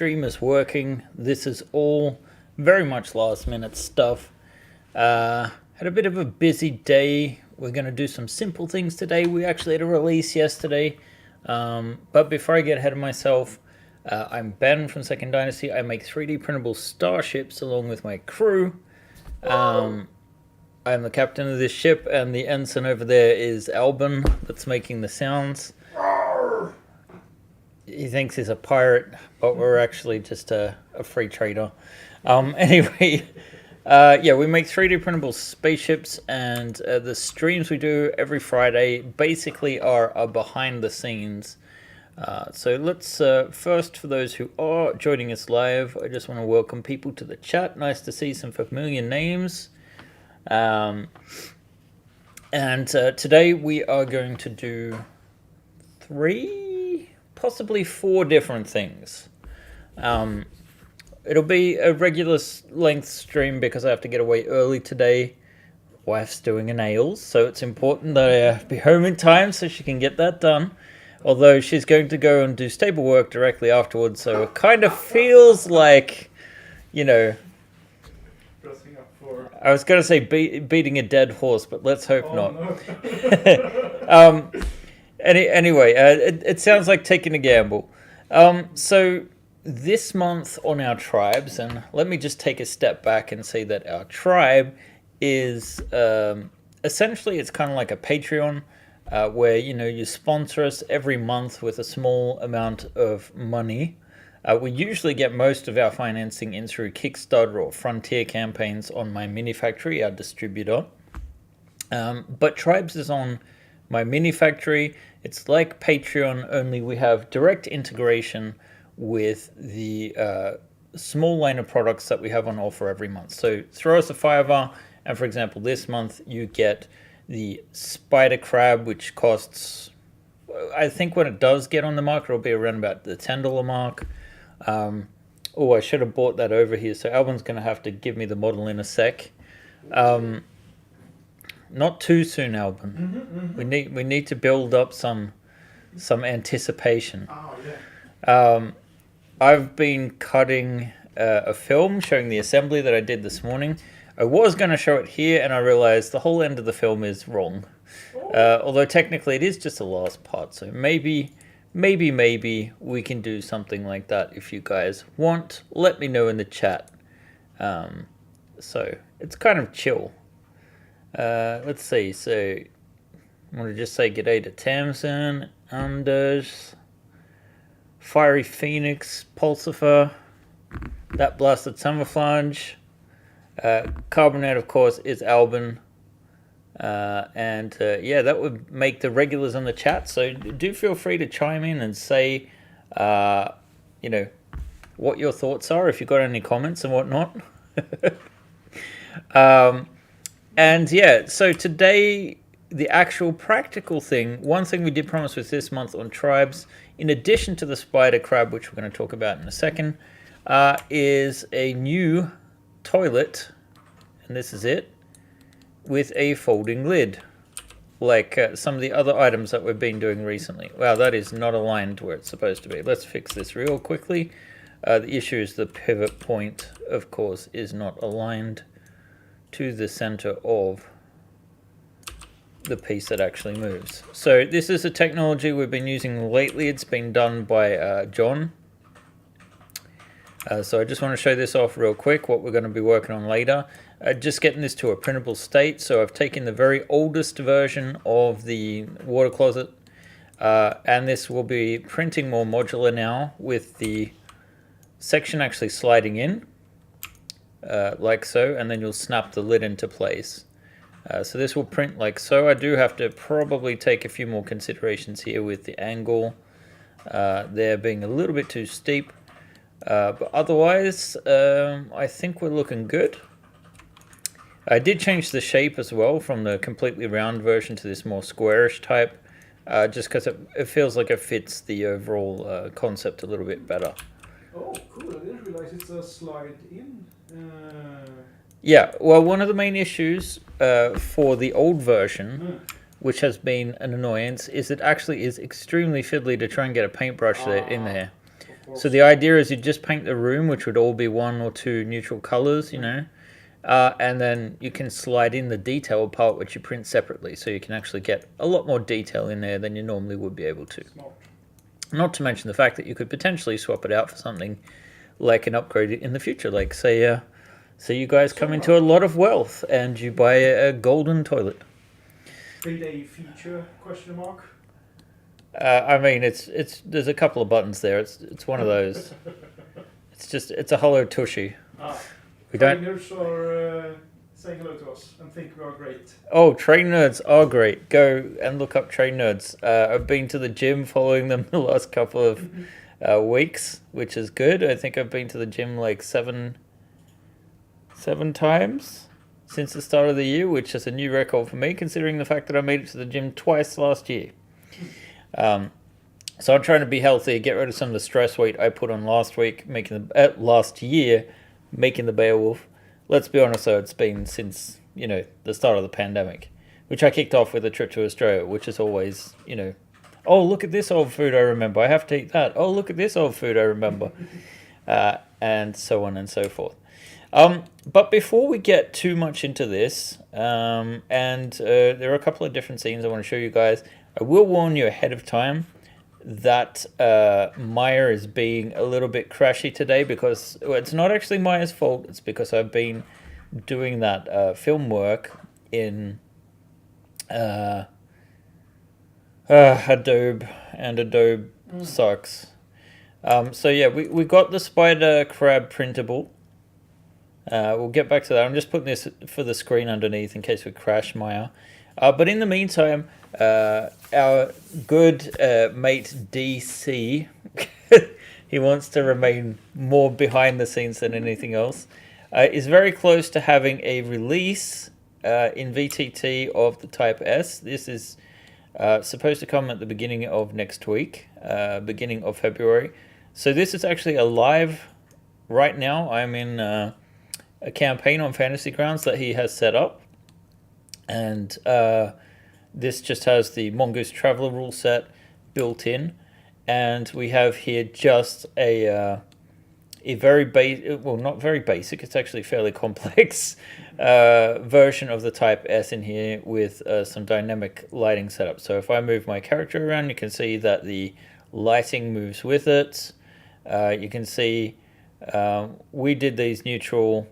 Stream is working. This is all very much last minute stuff. Had a bit of a busy day. We're going to do some simple things today. We actually had a release yesterday. But before I get ahead of myself, I'm Ben from Second Dynasty. I make 3D printable starships along with my crew. I'm the captain of this ship, and the ensign over there is Albin that's making the sounds. He thinks he's a pirate, but we're actually just a free trader. Anyway, we make 3D printable spaceships, and the streams we do every Friday basically are behind the scenes. So let's first, for those who are joining us live, I just want to welcome people to the chat. Nice to see some familiar names. Today we are going to do 3, possibly 4 different things. It'll be a regular length stream because I have to get away early today. Wife's doing her nails, so it's important that I be home in time so she can get that done. Although she's going to go and do stable work directly afterwards, so it kind of feels like, you know, I was going to say beating a dead horse, but let's hope not. No. Anyway, it sounds like taking a gamble. So this month on our tribes, and let me just take a step back and say that our tribe is essentially, it's kind of like a Patreon, where you sponsor us every month with a small amount of money. We usually get most of our financing in through Kickstarter or Frontier campaigns on My Mini Factory, our distributor. But Tribes is on My Mini Factory. It's like Patreon, only we have direct integration with the small line of products that we have on offer every month. So throw us a $5, and for example, this month you get the Spidercrab, which costs, I think when it does get on the market, it'll be around about the $10 mark. I should have bought that over here. So Albin's going to have to give me the model in a sec. Not too soon, Albin. We need to build up some anticipation. Oh, yeah. I've been cutting a film showing the assembly that I did this morning. I was going to show it here, and I realized the whole end of the film is wrong. Although technically it is just the last part, so maybe we can do something like that if you guys want. Let me know in the chat. So it's kind of chill. Let's see. So I want to just say g'day to Tamsin, Anders, Fiery Phoenix, Pulsifer, That Blasted Summerflange, Carbonate, of course, is Albin. That would make the regulars on the chat. So do feel free to chime in and say, what your thoughts are, if you've got any comments and whatnot. So today, the actual practical thing, one thing we did promise with this month on Tribes, in addition to the Spidercrab, which we're going to talk about in a second, is a new toilet, and this is it, with a folding lid, like some of the other items that we've been doing recently. Wow, that is not aligned where it's supposed to be. Let's fix this real quickly. The issue is the pivot point, of course, is not aligned to the center of the piece that actually moves. So this is a technology we've been using lately. It's been done by John. So I just want to show this off real quick, what we're going to be working on later. Just getting this to a printable state. So I've taken the very oldest version of the water closet, and this will be printing more modular now with the section actually sliding in, like so, and then you'll snap the lid into place. So this will print like so. I do have to probably take a few more considerations here with the angle there being a little bit too steep. But otherwise, I think we're looking good. I did change the shape as well from the completely round version to this more squarish type, just because it feels like it fits the overall concept a little bit better. Oh, cool. I didn't realize it's a slide in. Yeah, well, one of the main issues for the old version, which has been an annoyance, is it actually is extremely fiddly to try and get a paintbrush in there. course. So the idea is you just paint the room, which would all be 1 or 2 neutral colors, you know, and then you can slide in the detail part, which you print separately, so you can actually get a lot more detail in there than you normally would be able to. Smart. Not to mention the fact that you could potentially swap it out for something like an upgrade in the future, like say you guys come into a lot of wealth and you buy a golden toilet. Payday feature? Question mark. I mean, it's there's a couple of buttons there. It's one of those. It's a hollow tushy. We don't. Trainers are saying hello to us and think we are great. Oh, train nerds are great. Go and look up train nerds. I've been to the gym following them the last couple of weeks, which is good. I think I've been to the gym like seven times since the start of the year, which is a new record for me, considering the fact that I made it to the gym twice last year. So I'm trying to be healthy, get rid of some of the stress weight I put on last year, making the Beowulf. Let's be honest though, it's been since, the start of the pandemic, which I kicked off with a trip to Australia, which is always, oh, look at this old food I remember, I have to eat that. Oh, look at this old food I remember. And so on and so forth. But before we get too much into this, there are a couple of different scenes I want to show you guys. I will warn you ahead of time that Maya is being a little bit crashy today because it's not actually Maya's fault. It's because I've been doing that film work in Adobe, and Adobe sucks. So yeah, we got the Spidercrab printable. We'll get back to that. I'm just putting this for the screen underneath in case we crash Maya. But in the meantime, our good mate DC, he wants to remain more behind the scenes than anything else, is very close to having a release in VTT of the Type S. This is supposed to come at the beginning of next week, beginning of February. So this is actually alive right now. I'm in a campaign on Fantasy Grounds that he has set up. And this just has the Mongoose Traveler rule set built in. And we have here just a very not very basic, it's actually fairly complex version of the Type S in here with some dynamic lighting setup. So if I move my character around, you can see that the lighting moves with it. You can see we did these neutral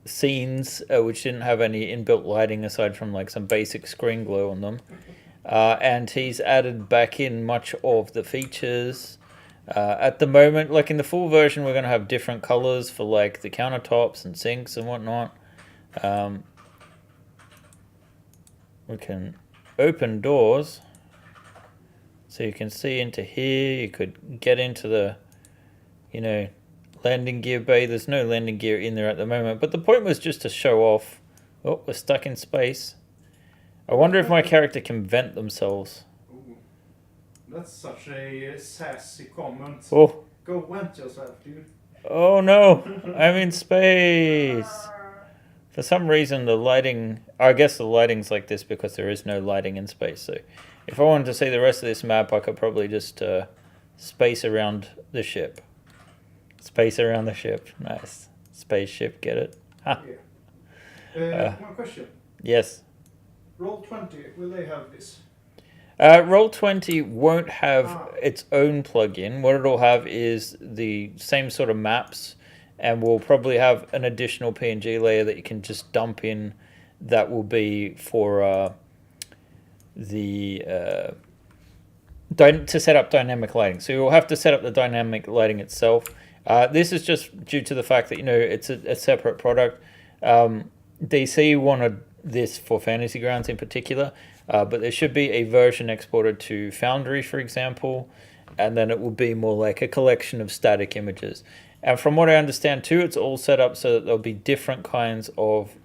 scenes which didn't have any inbuilt lighting aside from like some basic screen glow on them, and he's added back in much of the features. At the moment, like in the full version, we're going to have different colors for like the countertops and sinks and whatnot. We can open doors so you can see into here. You could get into the landing gear bay. There's no landing gear in there at the moment, but the point was just to show off. Oh, we're stuck in space. I wonder if my character can vent themselves. Ooh, that's such a sassy comment. Oh. Go vent yourself, dude. Oh no, I'm in space. For some reason the lighting, I guess the lighting's like this because there is no lighting in space. So if I wanted to see the rest of this map, I could probably just space around the ship. Space around the ship. Nice. Spaceship, get it? Ha. Yeah. One question. Yes. Roll20, will they have this? Roll20 won't have its own plugin. What it'll have is the same sort of maps, and we'll probably have an additional PNG layer that you can just dump in that will be for to set up dynamic lighting. So you'll have to set up the dynamic lighting itself. This is just due to the fact that it's a separate product. DC wanted this for Fantasy Grounds in particular, but there should be a version exported to Foundry, for example, and then it will be more like a collection of static images. And from what I understand too, it's all set up so that there'll be different kinds of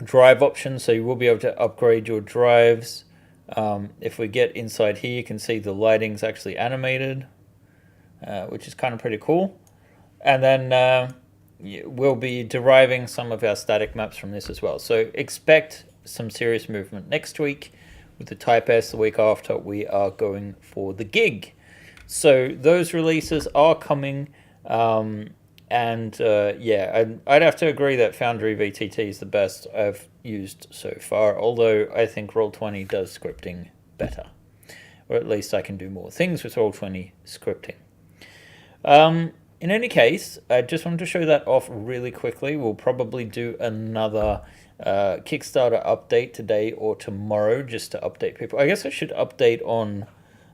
drive options, so you will be able to upgrade your drives. If we get inside here, you can see the lighting's actually animated. Which is kind of pretty cool. And then we'll be deriving some of our static maps from this as well. So expect some serious movement next week with the Type S the week after, we are going for the Gig. So those releases are coming. I'd have to agree that Foundry VTT is the best I've used so far, although I think Roll20 does scripting better. Or at least I can do more things with Roll20 scripting. In any case, I just wanted to show that off really quickly. We'll probably do another Kickstarter update today or tomorrow just to update people. I guess I should update on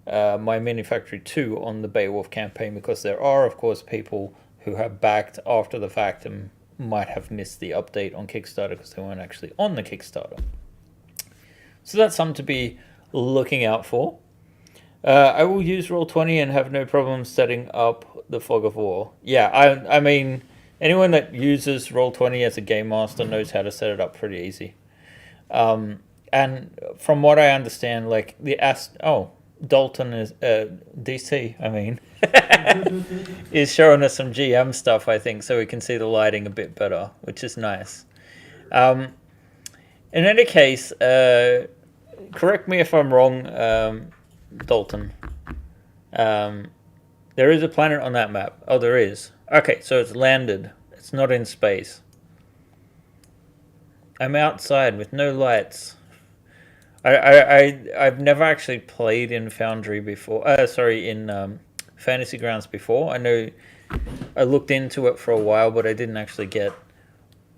my Mini Factory 2 on the Beowulf campaign, because there are, of course, people who have backed after the fact and might have missed the update on Kickstarter because they weren't actually on the Kickstarter. So that's something to be looking out for. I will use Roll20 and have no problem setting up the Fog of War. Yeah, I mean, anyone that uses Roll20 as a game master knows how to set it up pretty easy. And from what I understand, like Dalton is DC. I mean, is showing us some GM stuff, I think, so we can see the lighting a bit better, which is nice. In any case, correct me if I'm wrong, Dalton. There is a planet on that map. Oh, there is. Okay, so it's landed. It's not in space. I'm outside with no lights. I've never actually played in Foundry before. In Fantasy Grounds before. I know I looked into it for a while, but I didn't actually get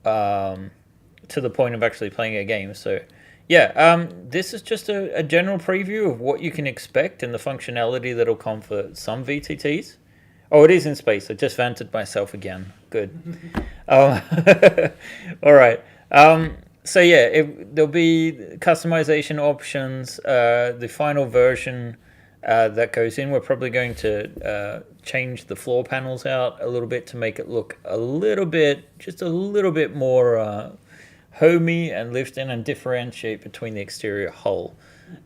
to the point of actually playing a game. So, yeah, this is just a general preview of what you can expect and the functionality that'll come for some VTTs. Oh, it is in space. I just vented myself again. Good. All right. So yeah, there'll be customization options. The final version that goes in, we're probably going to change the floor panels out a little bit to make it look just a little bit more homey and lift in and differentiate between the exterior hull.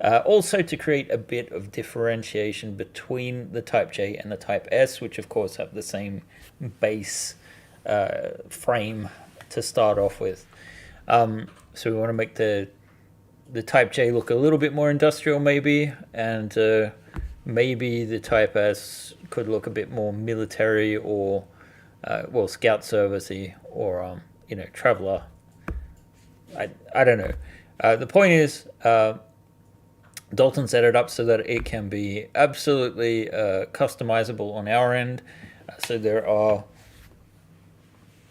Also to create a bit of differentiation between the Type J and the Type S, which of course have the same base frame to start off with. So we want to make the Type J look a little bit more industrial maybe, and maybe the Type S could look a bit more military or, scout servicey or, traveler. I don't know. The point is, Dalton set it up so that it can be absolutely customizable on our end. So there are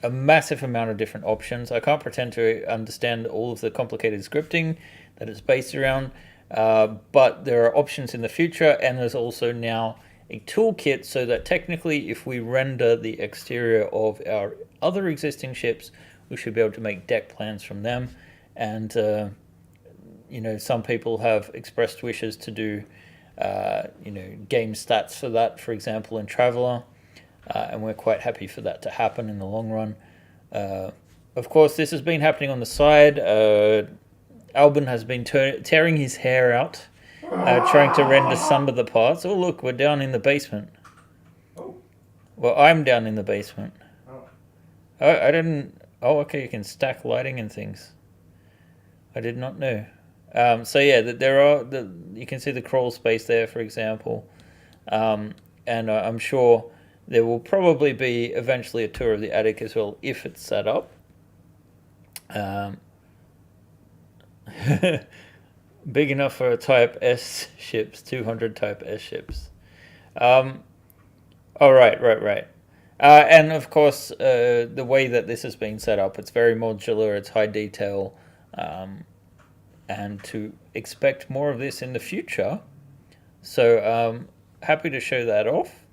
a massive amount of different options. I can't pretend to understand all of the complicated scripting that it's based around, but there are options in the future, and there's also now a toolkit so that technically if we render the exterior of our other existing ships, we should be able to make deck plans from them. And some people have expressed wishes to do game stats for that, for example, in Traveller. And we're quite happy for that to happen in the long run. Of course, this has been happening on the side. Albin has been tearing his hair out, trying to render some of the parts. Oh, look, we're down in the basement. Oh. Well, I'm down in the basement. Oh. I didn't... Oh, okay, you can stack lighting and things. I did not know. So yeah, you can see the crawl space there, for example. And I'm sure there will probably be eventually a tour of the attic as well, if it's set up. Big enough for a Type S ships, 200 Type S ships. Right. And of course, the way that this has been set up, it's very modular, it's high detail, and to expect more of this in the future. So happy to show that off.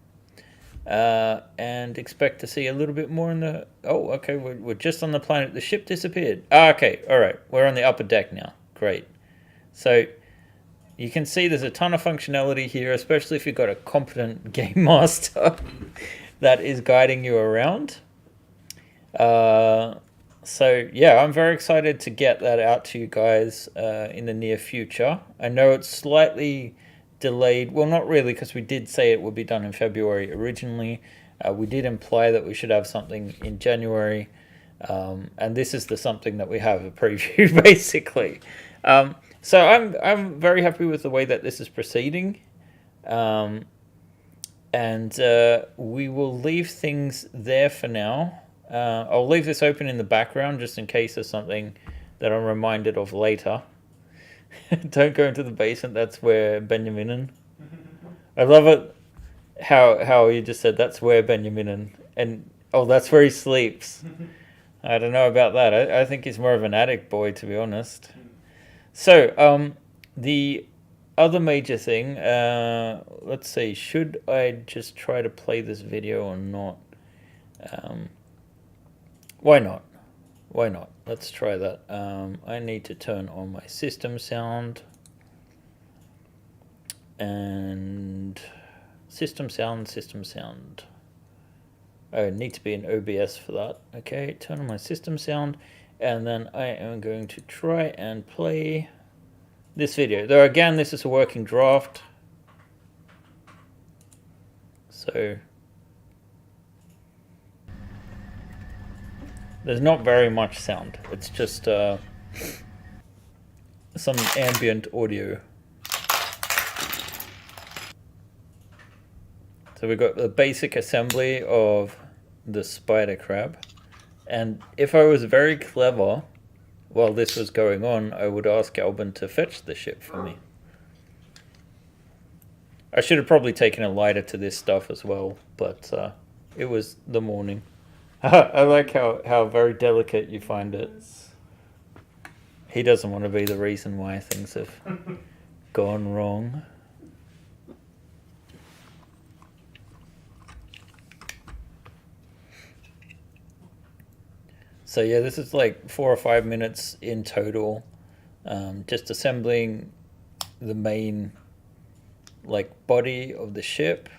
And expect to see a little bit more in the... Oh, okay, we're just on the planet. The ship disappeared. Okay, all right. We're on the upper deck now. Great. So you can see there's a ton of functionality here, especially if you've got a competent game master that is guiding you around. So, yeah, I'm very excited to get that out to you guys in the near future. I know it's slightly delayed. Well, not really, because we did say it would be done in February originally. We did imply that we should have something in January. And this is the something that we have, a preview, basically. So I'm very happy with the way that this is proceeding, and we will leave things there for now. I'll leave this open in the background just in case there's something that I'm reminded of later. Don't go into the basement. That's where Benjamin. I love it how you just said that's where Benjamin and oh, that's where he sleeps. I don't know about that. I think he's more of an attic boy, to be honest. So, the other major thing, let's see, should I just try to play this video or not? Why not? Why not? Let's try that. I need to turn on my system sound. And system sound. I need to be in OBS for that. Okay, turn on my system sound. And then I am going to try and play this video. Though again, this is a working draft. So there's not very much sound. It's just some ambient audio. So we've got the basic assembly of the Spidercrab. And if I was very clever while this was going on, I would ask Albin to fetch the ship for me. I should have probably taken a lighter to this stuff as well, but it was the morning. I like how very delicate you find it. He doesn't want to be the reason why things have gone wrong. So yeah, this is like 4 or 5 minutes in total, just assembling the main like body of the ship.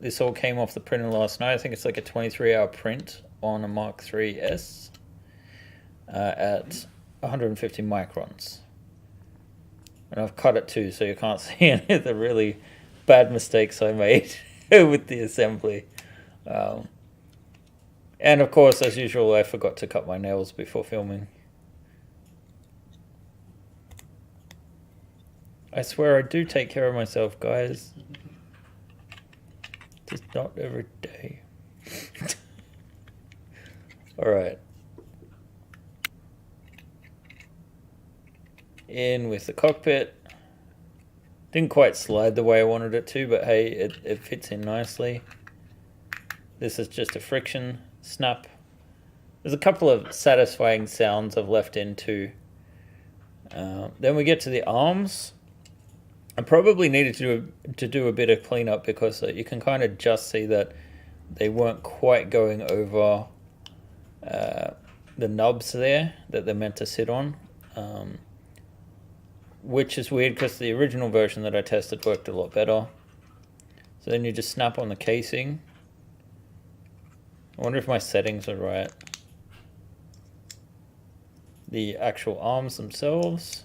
This all came off the printer last night. I think it's like a 23-hour print on a Mark III's at 150 microns. And I've cut it too, so you can't see any of the really bad mistakes I made with the assembly. And of course, as usual, I forgot to cut my nails before filming. I swear I do take care of myself, guys. Just not every day. Alright. In with the cockpit. Didn't quite slide the way I wanted it to, but hey, it fits in nicely. This is just a friction snap. There's a couple of satisfying sounds I've left in too. Then we get to the arms. I probably needed to do a bit of cleanup because you can kind of just see that they weren't quite going over the nubs there that they're meant to sit on. Which is weird because the original version that I tested worked a lot better. So then you just snap on the casing. I wonder if my settings are right. The actual arms themselves,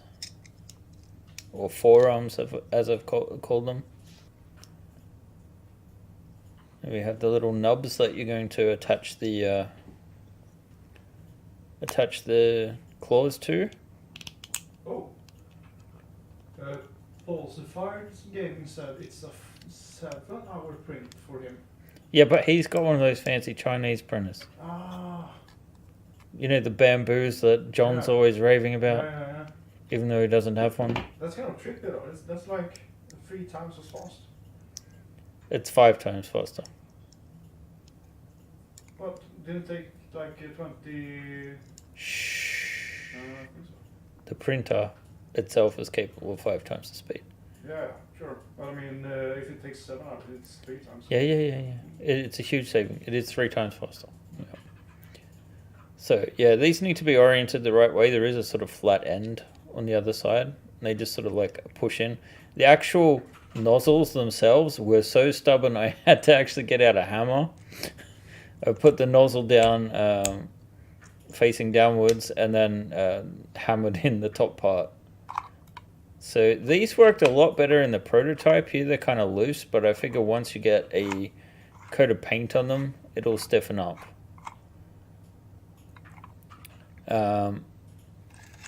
or forearms as I've called them. And we have the little nubs that you're going to attach the claws to. Oh. Paul, the Fire Gaming said it's a 7-hour print for him. Yeah, but he's got one of those fancy Chinese printers. Ah. You know, the bamboos that John's always raving about? Yeah. Even though he doesn't have one. That's kind of tricky though. That's like 3 times as fast. It's 5 times faster. What? Didn't it take like 20... Shh. I think so. The printer itself is capable of 5 times the speed. Yeah, sure. But I mean, if it takes 7 hours, it's 3 times. Yeah. It's a huge saving. It is 3 times faster. Yeah. So, yeah, these need to be oriented the right way. There is a sort of flat end on the other side. They just sort of like push in. The actual nozzles themselves were so stubborn I had to actually get out a hammer. I put the nozzle down facing downwards and then hammered in the top part. So these worked a lot better in the prototype. Here they're kind of loose, but I figure once you get a coat of paint on them, it'll stiffen up.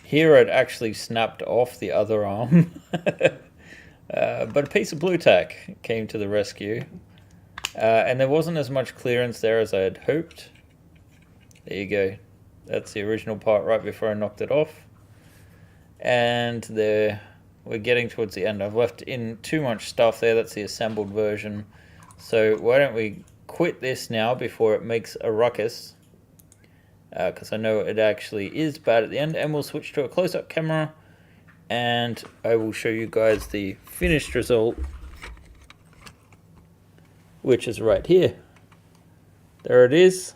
Here it actually snapped off the other arm. But a piece of blue tack came to the rescue. And there wasn't as much clearance there as I had hoped. There you go. That's the original part right before I knocked it off. And there, we're getting towards the end. I've left in too much stuff there. That's the assembled version. So why don't we quit this now before it makes a ruckus. Because I know it actually is bad at the end. And we'll switch to a close-up camera. And I will show you guys the finished result, which is right here. There it is.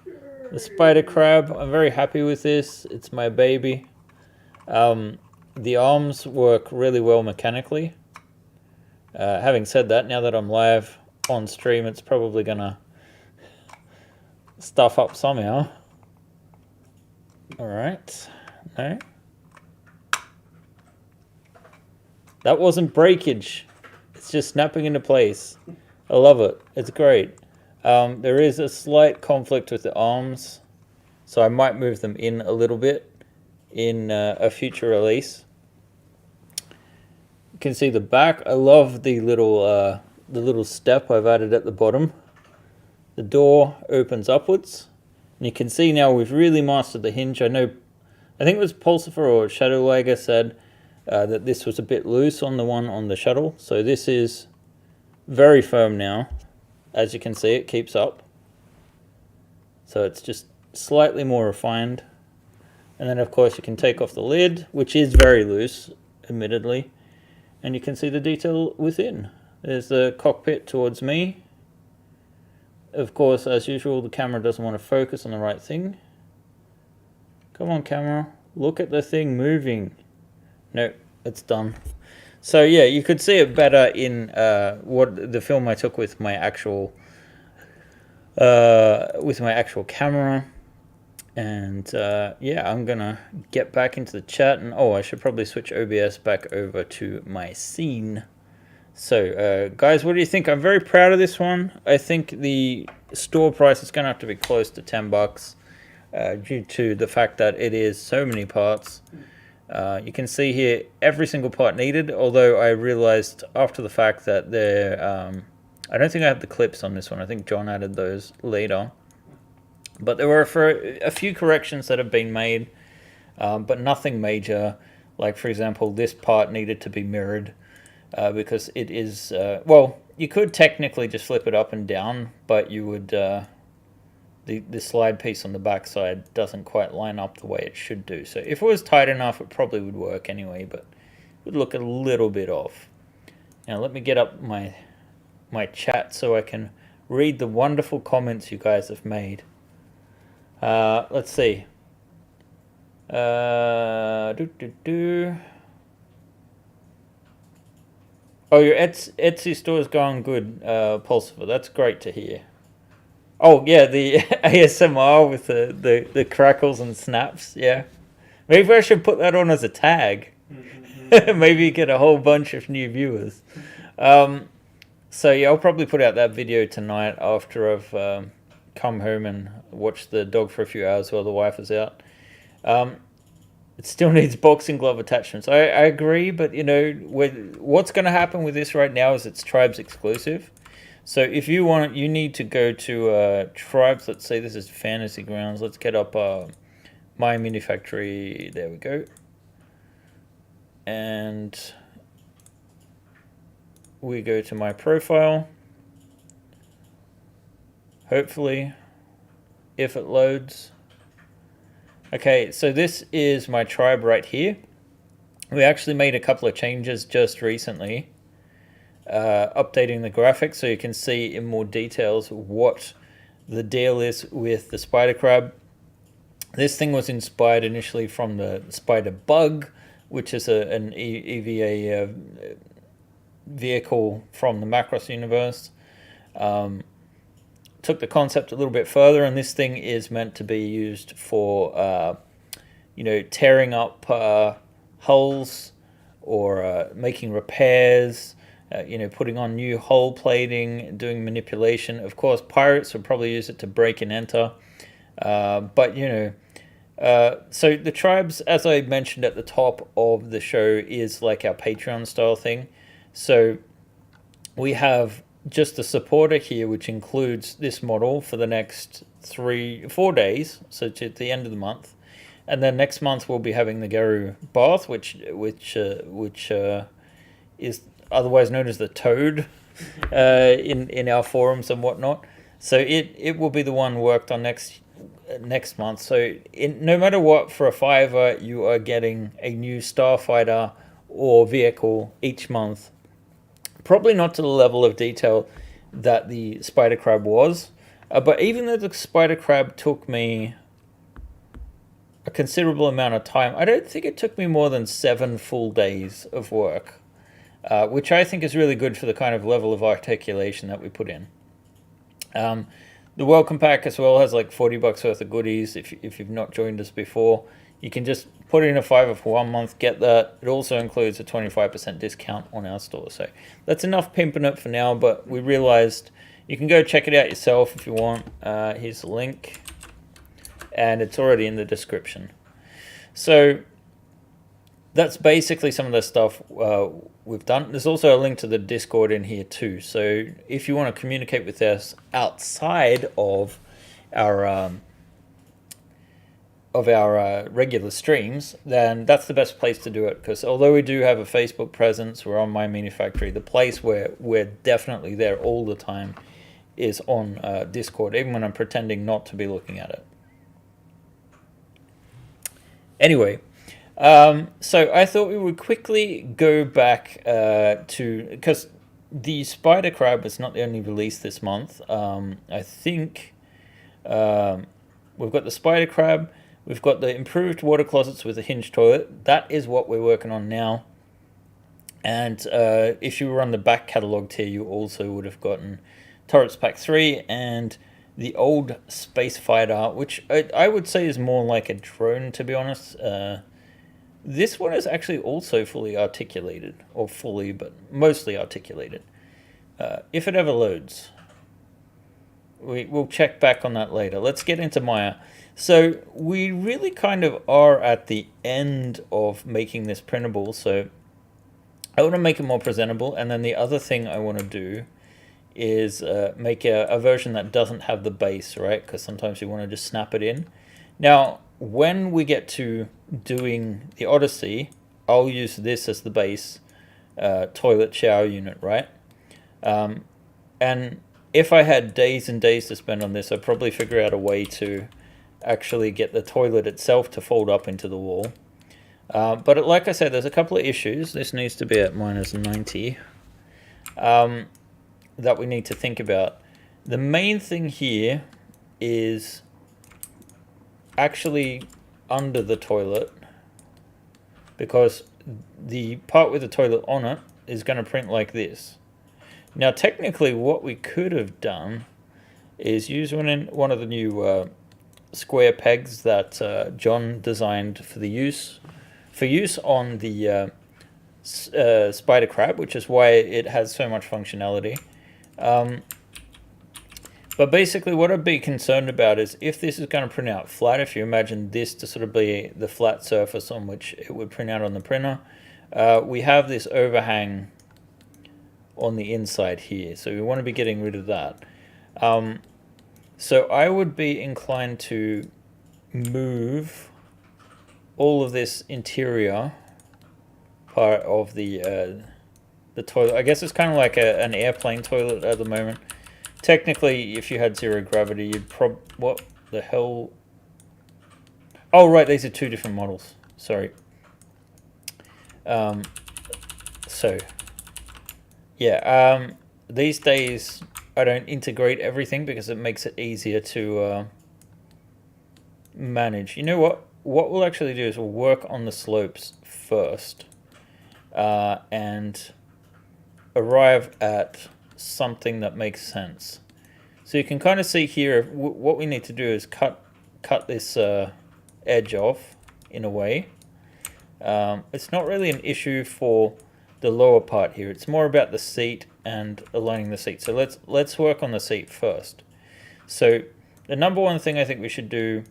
The Spidercrab. I'm very happy with this. It's my baby. The arms work really well mechanically. Having said that, now that I'm live on stream, it's probably gonna stuff up somehow. Alright. No. That wasn't breakage. It's just snapping into place. I love it. It's great. There is a slight conflict with the arms, so I might move them in a little bit in a future release. You can see the back. I love the little step I've added at the bottom. The door opens upwards, and you can see now we've really mastered the hinge. I think it was Pulsifer or Shadow Lager said that this was a bit loose on the one on the shuttle, so this is very firm now. As you can see, it keeps up, so it's just slightly more refined. And then of course you can take off the lid, which is very loose admittedly, and you can see the detail within. There's the cockpit towards me. Of course, as usual, the camera doesn't want to focus on the right thing. Come on, camera, look at the thing moving. Nope, it's done. So yeah, you could see it better in what the film I took with my actual camera. And yeah, I'm gonna get back into the chat, and I should probably switch OBS back over to my scene. So guys, what do you think? I'm very proud of this one. I think the store price is gonna have to be close to $10 due to the fact that it is so many parts. You can see here every single part needed, although I realized after the fact that I don't think I have the clips on this one. I think John added those later. But there were a few corrections that have been made, but nothing major. Like, for example, this part needed to be mirrored because it is, well, you could technically just flip it up and down, but you would, the slide piece on the back side doesn't quite line up the way it should do. So if it was tight enough, it probably would work anyway, but it would look a little bit off. Now let me get up my chat so I can read the wonderful comments you guys have made. Let's see. Oh, your Etsy store is going good, Pulsifer. That's great to hear. Oh yeah, the ASMR with the crackles and snaps. Yeah, maybe I should put that on as a tag. Maybe you get a whole bunch of new viewers. So yeah, I'll probably put out that video tonight after I've come home and watch the dog for a few hours while the wife is out. It still needs boxing glove attachments. I agree, but you know, what's going to happen with this right now is it's Tribes exclusive. So if you want, you need to go to Tribes. Let's say this is Fantasy Grounds. Let's get up My Mini Factory. There we go. And we go to my profile. Hopefully, if it loads. Okay, so this is my tribe right here. We actually made a couple of changes just recently, updating the graphics so you can see in more details what the deal is with the Spidercrab. This thing was inspired initially from the Spider Bug, which is an EVA vehicle from the Macross universe. Took the concept a little bit further, and this thing is meant to be used for, you know, tearing up hulls or making repairs, you know, putting on new hull plating, doing manipulation. Of course, pirates would probably use it to break and enter, but, you know, So the tribes, as I mentioned at the top of the show, is like our Patreon style thing. So we have just a supporter here, which includes this model for the next 4 days, so to the end of the month, and then next month we'll be having the Garu Bath, which is otherwise known as the Toad in our forums and whatnot. So it will be the one worked on next month. So no matter what, for a $5, you are getting a new starfighter or vehicle each month. Probably not to the level of detail that the Spidercrab was, but even though the Spidercrab took me a considerable amount of time, I don't think it took me more than 7 full days of work, which I think is really good for the kind of level of articulation that we put in. The welcome pack as well has like $40 worth of goodies. If you've not joined us before, you can just put in a $5 for 1 month, get that. It also includes a 25% discount on our store. So that's enough pimping it for now, but we realized you can go check it out yourself if you want. Here's the link, and it's already in the description. So that's basically some of the stuff we've done. There's also a link to the Discord in here too. So if you want to communicate with us outside of our regular streams, then that's the best place to do it. Because although we do have a Facebook presence, we're on My Mini Factory, the place where we're definitely there all the time is on Discord, even when I'm pretending not to be looking at it. Anyway. So I thought we would quickly go back because the Spidercrab is not the only release this month. I think we've got the Spidercrab, we've got the improved water closets with a hinged toilet. That is what we're working on now. And if you were on the back catalogue tier, you also would have gotten Turrets Pack 3 and the old Space Fighter, which I would say is more like a drone, to be honest. This one is actually also fully articulated, or fully, but mostly articulated. If it ever loads. We'll check back on that later. Let's get into Maya. So we really kind of are at the end of making this printable, so I want to make it more presentable, and then the other thing I want to do is make a version that doesn't have the base, right? Because sometimes you want to just snap it in. Now, when we get to doing the Odyssey, I'll use this as the base toilet shower unit, right? And if I had days and days to spend on this, I'd probably figure out a way to actually get the toilet itself to fold up into the wall. But like I said, there's a couple of issues. This needs to be at -90 that we need to think about. The main thing here is actually under the toilet, because the part with the toilet on it is going to print like this. Now technically what we could have done is use one of the new square pegs that John designed for use on the Spidercrab, which is why it has so much functionality. But basically what I'd be concerned about is if this is going to print out flat, if you imagine this to sort of be the flat surface on which it would print out on the printer, we have this overhang on the inside here, so we want to be getting rid of that. So I would be inclined to move all of this interior part of the toilet. I guess it's kind of like an airplane toilet at the moment. Technically, if you had zero gravity, you'd what the hell? Oh, right, these are two different models. Sorry. So, yeah, these days I don't integrate everything because it makes it easier to manage. You know what? What we'll actually do is we'll work on the slopes first and arrive at something that makes sense. So you can kind of see here what we need to do is cut this edge off in a way. It's not really an issue for the lower part here. It's more about the seat and aligning the seat. So let's work on the seat first. So the number one thing I think we should do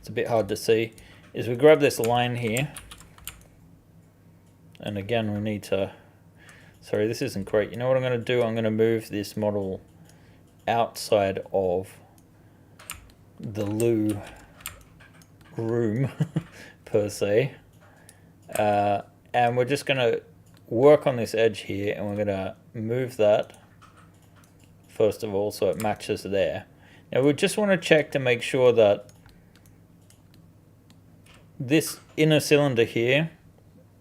it's a bit hard to see, is we grab this line here. And again, we need to, sorry, this isn't great. You know what I'm going to do? I'm going to move this model outside of the loo room, per se. And we're just going to work on this edge here, and we're going to move that, first of all, so it matches there. Now we just want to check to make sure that this inner cylinder here,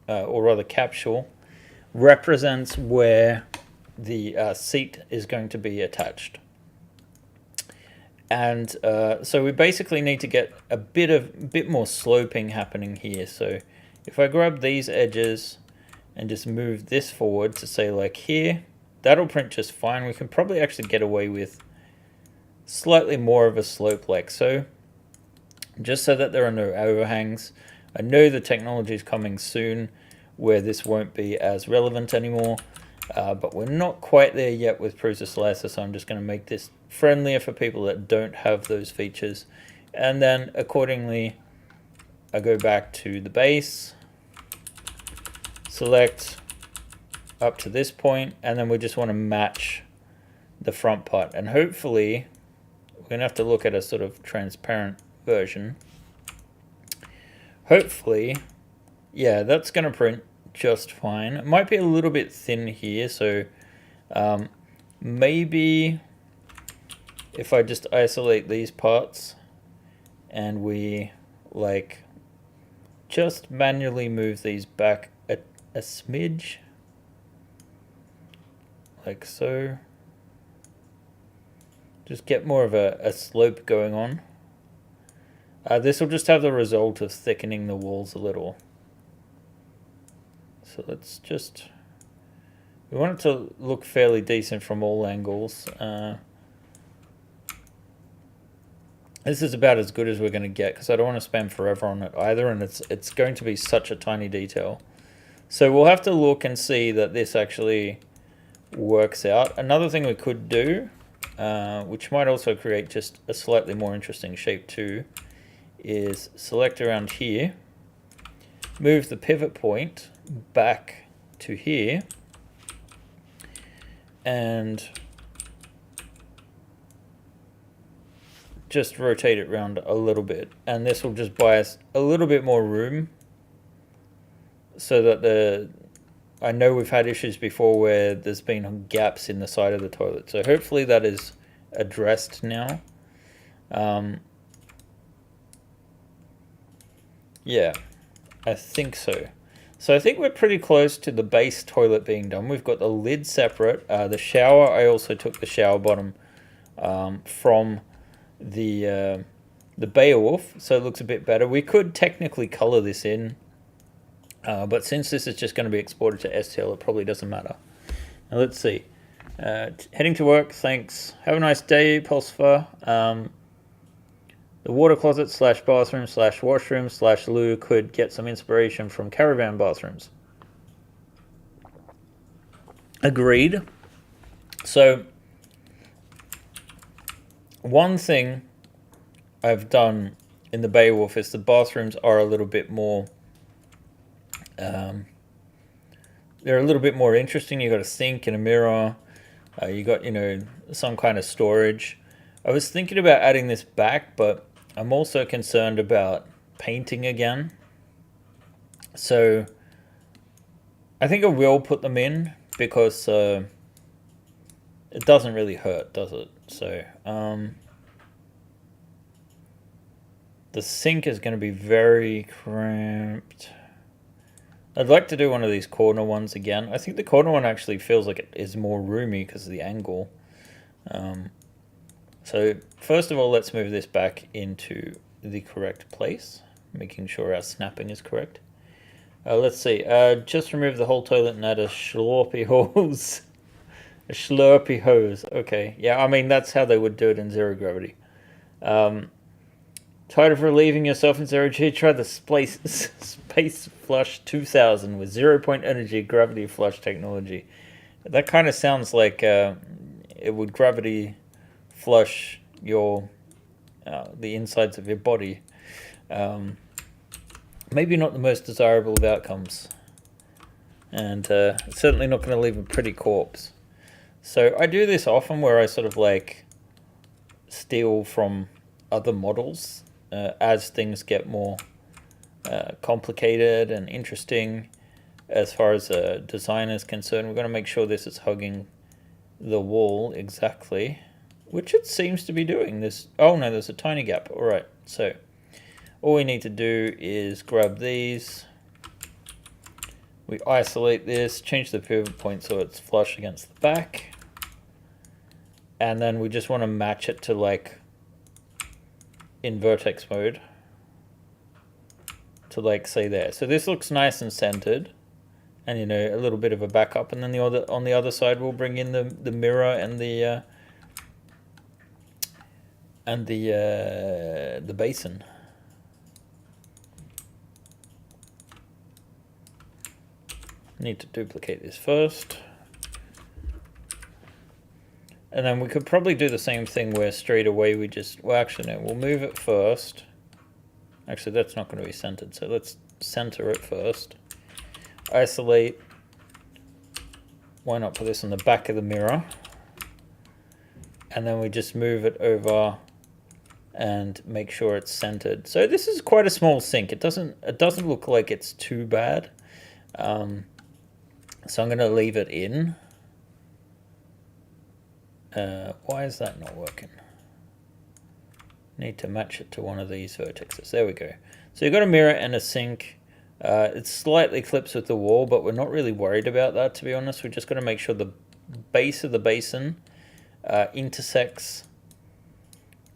or rather capsule, represents where the seat is going to be attached. And so we basically need to get a bit more sloping happening here. So if I grab these edges and just move this forward to say like here, that'll print just fine. We can probably actually get away with slightly more of a slope like so, just so that there are no overhangs. I know the technology is coming soon where this won't be as relevant anymore, but we're not quite there yet with Prusa Slicer, so I'm just going to make this friendlier for people that don't have those features. And then accordingly, I go back to the base, select up to this point, and then we just want to match the front part. And hopefully, we're going to have to look at a sort of transparent version. Hopefully, yeah, that's going to print just fine. It might be a little bit thin here, so maybe if I just isolate these parts and we like just manually move these back a smidge, like so, just get more of a slope going on. This will just have the result of thickening the walls a little. So let's just, we want it to look fairly decent from all angles. This is about as good as we're going to get, because I don't want to spend forever on it either, and it's going to be such a tiny detail. So we'll have to look and see that this actually works out. Another thing we could do, which might also create just a slightly more interesting shape too, is select around here, move the pivot point back to here, and just rotate it around a little bit, and this will just buy us a little bit more room, so that I know we've had issues before where there's been gaps in the side of the toilet, so hopefully that is addressed now. Yeah, I think so. So I think we're pretty close to the base toilet being done. We've got the lid separate. The shower, I also took the shower bottom from the Beowulf, so it looks a bit better. We could technically color this in, but since this is just going to be exported to STL, it probably doesn't matter. Now let's see. Heading to work, thanks. Have a nice day, Pulsifer. The water closet / bathroom / washroom / loo could get some inspiration from caravan bathrooms. Agreed. So, one thing I've done in the Beowulf is the bathrooms are a little bit more, they're a little bit more interesting. You got a sink and a mirror. You got, you know, some kind of storage. I was thinking about adding this back, but I'm also concerned about painting again. So I think I will put them in, because it doesn't really hurt, does it? So the sink is going to be very cramped. I'd like to do one of these corner ones again. I think the corner one actually feels like it is more roomy because of the angle. So first of all, let's move this back into the correct place, making sure our snapping is correct. Let's see. Just remove the whole toilet and add a slurpy hose. A slurpy hose. Okay. Yeah, I mean, that's how they would do it in zero gravity. Tired of relieving yourself in zero G? Try the Space Flush 2000 with 0-point energy gravity flush technology. That kind of sounds like it would gravity flush your the insides of your body. Maybe not the most desirable of outcomes. And it's certainly not going to leave a pretty corpse. So I do this often where I sort of like steal from other models as things get more complicated and interesting. As far as design is concerned, we're going to make sure this is hugging the wall exactly, which it seems to be doing. This. Oh no, there's a tiny gap. All right, so all we need to do is grab these. We isolate this, change the pivot point so it's flush against the back. And then we just want to match it to like in vertex mode to like say there. So this looks nice and centered, and you know, a little bit of a backup, and then the other on the other side we'll bring in the mirror and the basin. Need to duplicate this first. And then we could probably do the same thing where straight away we just, well actually no, we'll move it first. Actually that's not going to be centered, so let's center it first. Isolate. Why not put this on the back of the mirror? And then we just move it over and make sure it's centered. So this is quite a small sink. It doesn't look like it's too bad. So I'm going to leave it in. Why is that not working? Need to match it to one of these vertexes. There we go. So you've got a mirror and a sink. It slightly clips with the wall, but we're not really worried about that, to be honest. We're just going to make sure the base of the basin intersects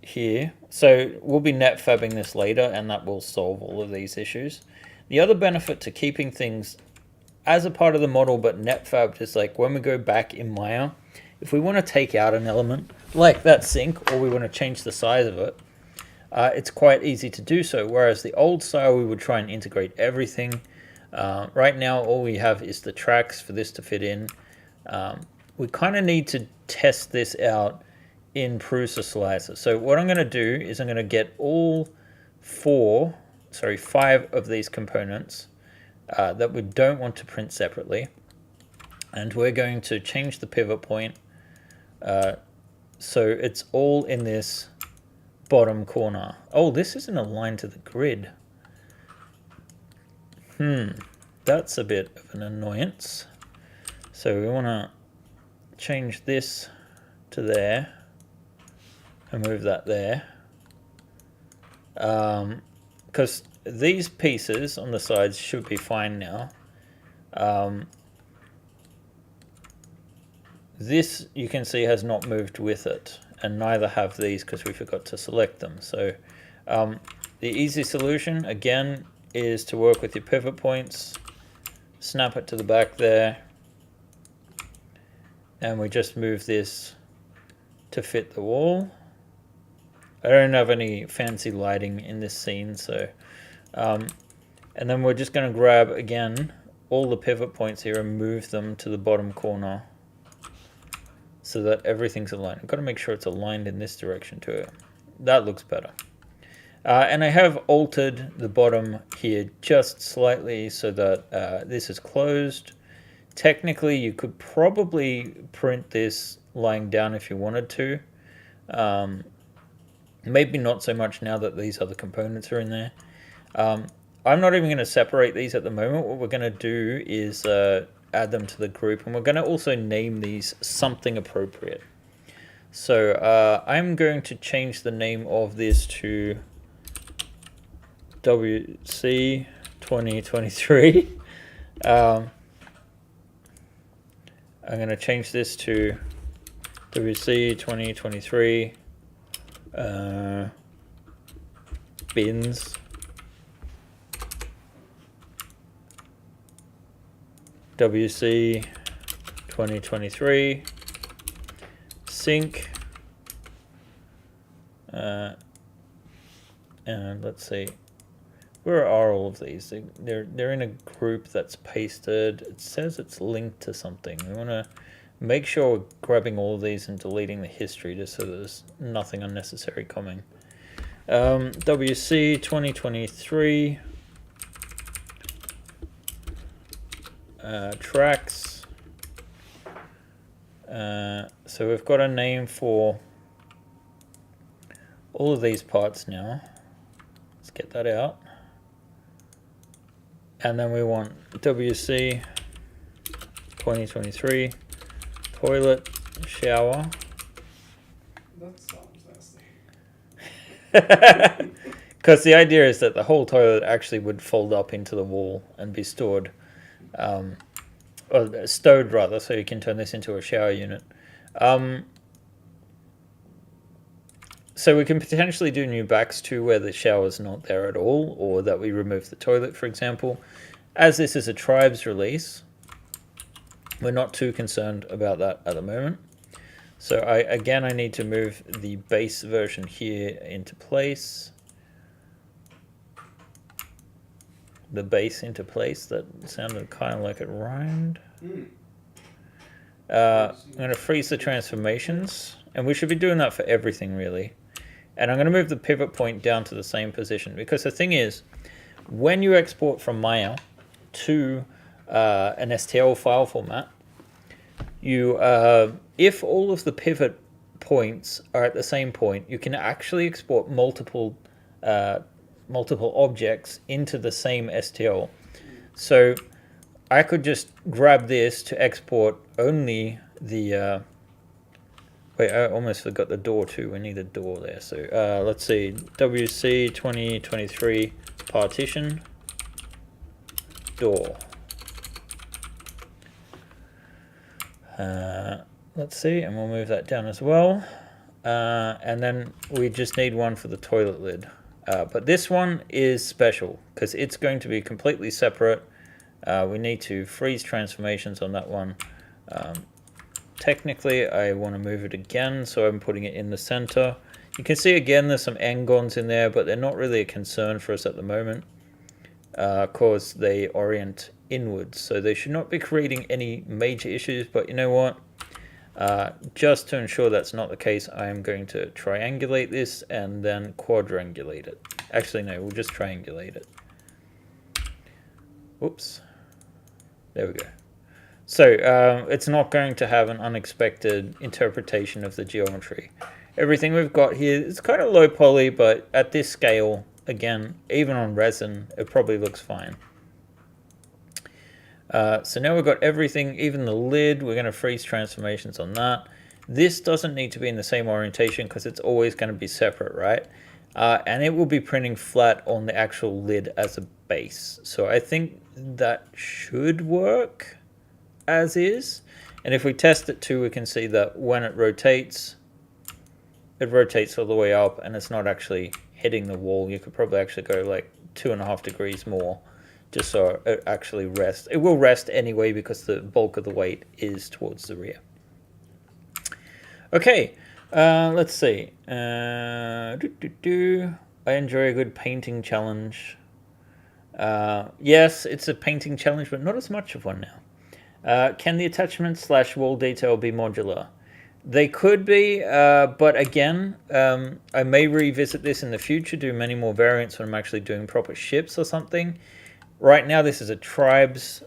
here. So we'll be net fabbing this later, and that will solve all of these issues. The other benefit to keeping things as a part of the model but net fabbed is like when we go back in Maya, if we want to take out an element like that sink, or we want to change the size of it, it's quite easy to do so. Whereas the old style, we would try and integrate everything. Right now, all we have is the tracks for this to fit in. We kind of need to test this out in Prusa Slicer. So what I'm going to do is I'm going to get all 5 of these components that we don't want to print separately. And we're going to change the pivot point so it's all in this bottom corner. Oh, this isn't aligned to the grid. That's a bit of an annoyance. So we want to change this to there and move that there. Because these pieces on the sides should be fine now. This, you can see, has not moved with it, and neither have these because we forgot to select them. So the easy solution, again, is to work with your pivot points, snap it to the back there, and we just move this to fit the wall. I don't have any fancy lighting in this scene, so and then we're just going to grab, again, all the pivot points here and move them to the bottom corner so that everything's aligned. I've got to make sure it's aligned in this direction too. That looks better. And I have altered the bottom here just slightly so that this is closed. Technically, you could probably print this lying down if you wanted to. Maybe not so much now that these other components are in there. I'm not even going to separate these at the moment. What we're going to do is add them to the group, and we're going to also name these something appropriate. So I'm going to change the name of this to WC 2023. I'm going to change this to WC 2023 bins. WC 2023 sink, and let's see, where are all of these? They're in a group that's pasted. It says it's linked to something. We want to make sure we're grabbing all of these and deleting the history just so there's nothing unnecessary coming. WC 2023 tracks. So we've got a name for all of these parts now. Let's get that out. And then we want WC 2023 toilet, shower. That sounds nasty. Because the idea is that the whole toilet actually would fold up into the wall and be stored, or stowed rather, so you can turn this into a shower unit. So we can potentially do new backs too, where the shower's not there at all, or that we remove the toilet, for example. As this is a tribes release, we're not too concerned about that at the moment. So I need to move the base version here into place. The base into place. That sounded kind of like it rhymed. I'm going to freeze the transformations, and we should be doing that for everything really. And I'm going to move the pivot point down to the same position, because the thing is, when you export from Maya to an STL file format, you if all of the pivot points are at the same point, you can actually export multiple objects into the same STL. So I could just grab this to export only the wait, I almost forgot the door too. We need a door there. So let's see, WC 2023 partition door. Let's see, and we'll move that down as well. And then we just need one for the toilet lid. But this one is special because it's going to be completely separate. We need to freeze transformations on that one. Technically, I want to move it again, so I'm putting it in the center. You can see again there's some n-gons in there, but they're not really a concern for us at the moment, because they orient inwards, so they should not be creating any major issues. But you know what? Just to ensure that's not the case, I am going to triangulate this and then quadrangulate it. Actually, no, we'll just triangulate it. Whoops. There we go. So it's not going to have an unexpected interpretation of the geometry. Everything we've got here is kind of low poly, but at this scale, again, even on resin, it probably looks fine. So now we've got everything, even the lid. We're going to freeze transformations on that. This doesn't need to be in the same orientation because it's always going to be separate, right? And it will be printing flat on the actual lid as a base. So I think that should work as is. And if we test it too, we can see that when it rotates all the way up and it's not actually hitting the wall. You could probably actually go like 2.5 degrees more, just so it actually rests. It will rest anyway because the bulk of the weight is towards the rear. Okay, let's see. I enjoy a good painting challenge. Yes, it's a painting challenge, but not as much of one now. Can the attachment / wall detail be modular? They could be, but again, I may revisit this in the future, do many more variants when I'm actually doing proper ships or something. Right now, this is a Tribes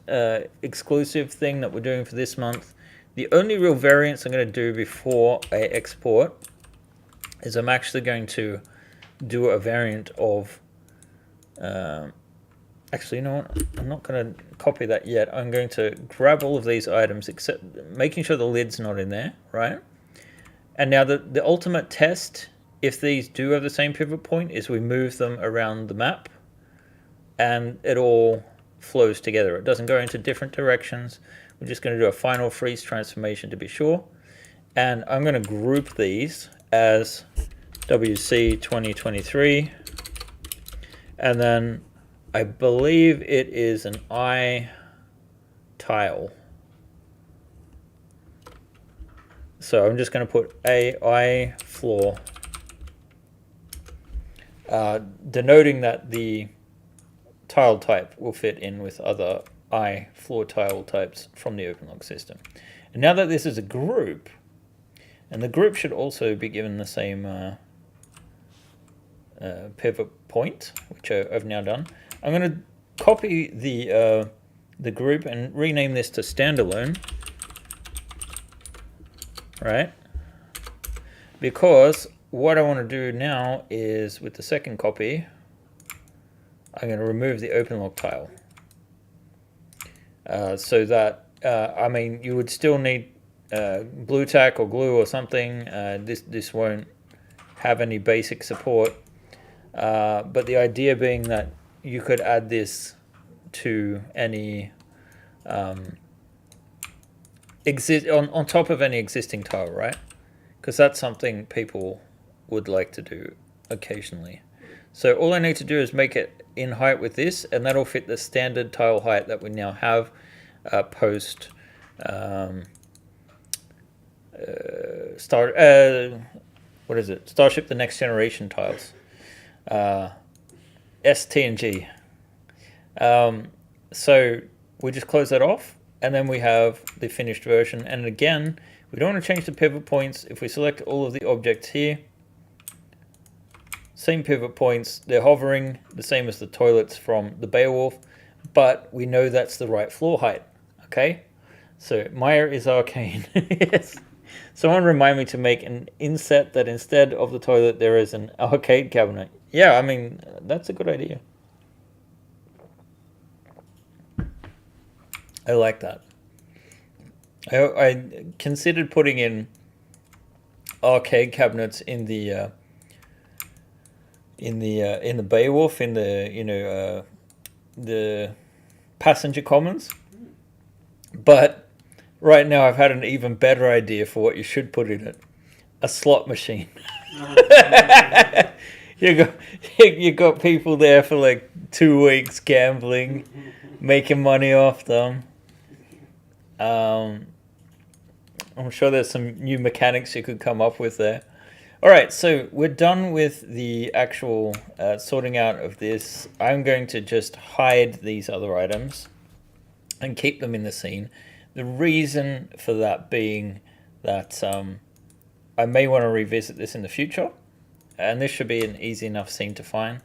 exclusive thing that we're doing for this month. The only real variants I'm going to do before I export is I'm actually going to do a variant of... actually, you know what? I'm not going to copy that yet. I'm going to grab all of these items, except making sure the lid's not in there, right? And now the ultimate test, if these do have the same pivot point, is we move them around the map and it all flows together. It doesn't go into different directions. We're just going to do a final freeze transformation to be sure. And I'm going to group these as WC 2023. And then I believe it is an I tile. So I'm just going to put I floor, denoting that the tile type will fit in with other I floor tile types from the OpenLog system. And now that this is a group, and the group should also be given the same pivot point, which I've now done. I'm going to copy the group and rename this to standalone, right? Because what I want to do now is, with the second copy, I'm going to remove the open lock tile. So that, I mean, you would still need blue tack or glue or something. This won't have any basic support. But the idea being that you could add this to any on top of any existing tile, right? Because that's something people would like to do occasionally. So all I need to do is make it in height with this, and that'll fit the standard tile height that we now have post what is it? Starship The Next Generation tiles. S, T, and G. So we just close that off, and then we have the finished version. And again, we don't want to change the pivot points. If we select all of the objects here, same pivot points, they're hovering, the same as the toilets from the Beowulf, but we know that's the right floor height, okay? So Maya is arcane. Yes. Someone remind me to make an inset that instead of the toilet there is an arcade cabinet. Yeah, I mean, that's a good idea. I like that. I considered putting in arcade cabinets in the Beowulf, in the the passenger commons, but right now I've had an even better idea for what you should put in it: a slot machine. You got people there for like 2 weeks gambling, making money off them. I'm sure there's some new mechanics you could come up with there. All right, so we're done with the actual sorting out of this. I'm going to just hide these other items and keep them in the scene. The reason for that being that I may want to revisit this in the future, and this should be an easy enough scene to find.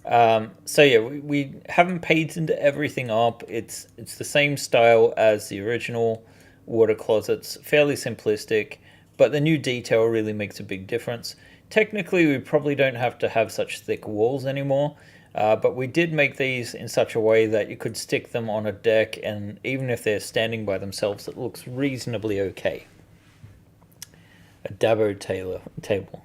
So yeah, we haven't painted everything up. It's the same style as the original water closets, fairly simplistic, but the new detail really makes a big difference. Technically, we probably don't have to have such thick walls anymore, but we did make these in such a way that you could stick them on a deck, and even if they're standing by themselves, it looks reasonably okay. A Dabo table.